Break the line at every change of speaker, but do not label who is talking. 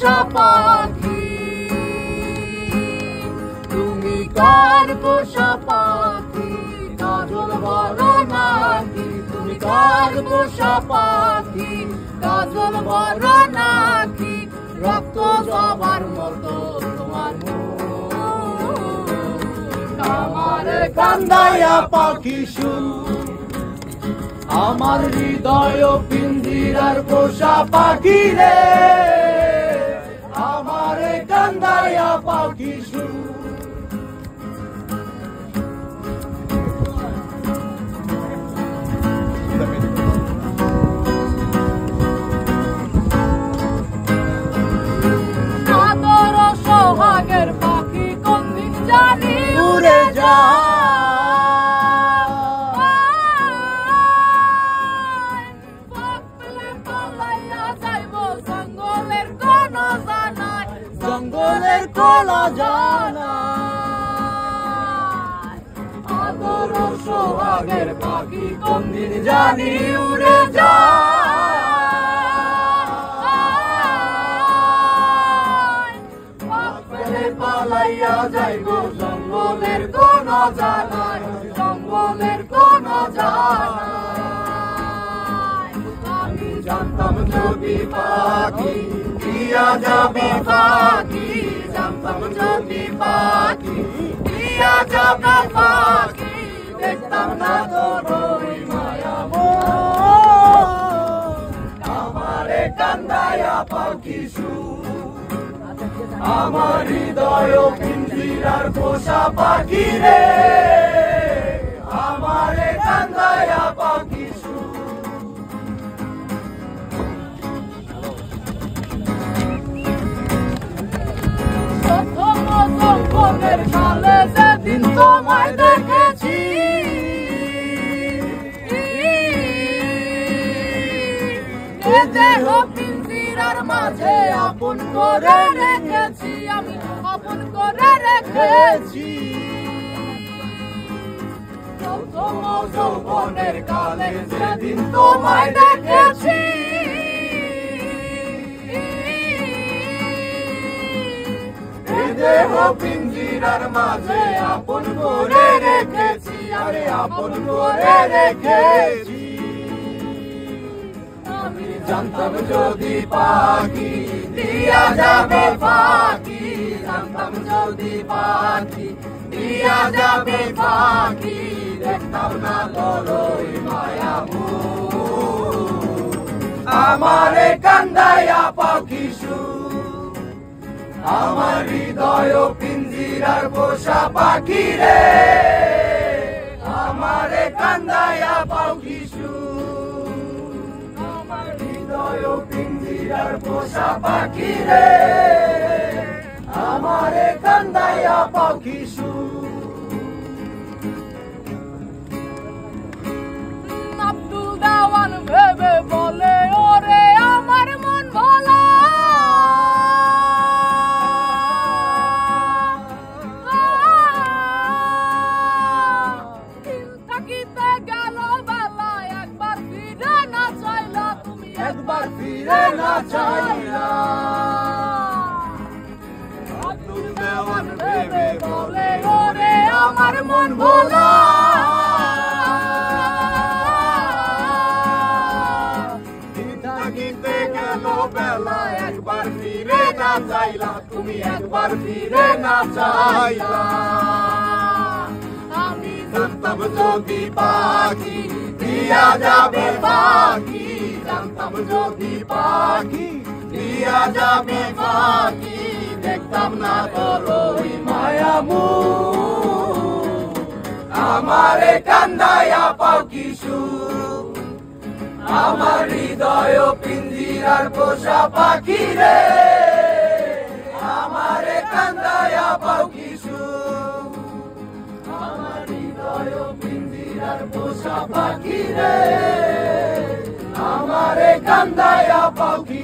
পোষা পাখি, তুমি কার পোষা পাখি, কাজল বলো নাকি, তুমি কার পোষা পাখি, কাজল বলো নাকি, রক্ত জবার মতো তোমার মুখ, আমার কান্দায়া পাখি শুন, আমার হৃদয় পিঞ্জিরার পোষা পাখি রে, আমার কান্দায়া পাখি শুন। আদর সোহাগের পাখি কোনদিন জানি উড়ে যায়, জঙ্গলের কোলা জানায়, আদর সোহাগের পাখি কোনদিন জানি উড়ে যায়, পালাইয়া যাইব জঙ্গলের কোন জানায়, জঙ্গলের কোন জানায়। আমি জানতাম যদি পাখি দিয়া যাবে পাখি, জানতাম যদি পাখি দিয়া যাবে পাখি, দেখতাম না তোর ওই মায়া আমারে কান্দায়া পাখি শুন, আমার হৃদয় পিঞ্জিরার পোষা পাখি রে, আমারে কান্দায়া পাখি শুন। জঙ্গলের কালে যেদিন তোমায় দেখেছি, দেহ পিঞ্জিরার মাঝে আপন করে রেখেছি, আমি আপন করে রেখেছি। প্রথম যৌবনের কালে যেদিন তোমায় দেখেছি, দেহ পিঞ্জিরার মাঝে আপন করে রেখেছি, আরে আপন করে রেখেছি। আমি জানতাম যদি পাখি দিয়া যাবে পাখি, জানতাম যদি পাখি দিয়া যাবে পাখি, দেখতাম না তোর ওই মায়া আমারে কান্দায়া পাখি শুন, আমার হৃদয় পিঞ্জিরার পোষা পাখি রে, আমারে কান্দায়া পাখি শুন, আমার হৃদয় পিঞ্জিরার পোষা পাখি রে, আমারে কান্দায়া পাখি শুন। আব্দুল দেওয়ান ভেবে বলে ওরে আমার মন ভোলা, একবার ফিরে না চাইলা, আব্দুল দেওয়ান ভেবে বলে ওরে আমার মন ভোলা, থাকিতে গেল বেলা, একবার ফিরে না চাইলা, তুমি একবার ফিরে না চাইলা। আমি জানতাম যদি পাখি দিয়া যাবে পাখি, জানতাম যদি পাখি দিয়া যাবে পাখি, দেখতাম না তোর ওই মায়া আমারে কান্দায়া পাখি শুন, আমার হৃদয় পিঞ্জিরার পোষা পাখি রে, আমারে কান্দায়া পাখি শুন, আমার হৃদয় পিঞ্জিরার পোষা পাখি রে, আমারে কান্দায়া পাখি।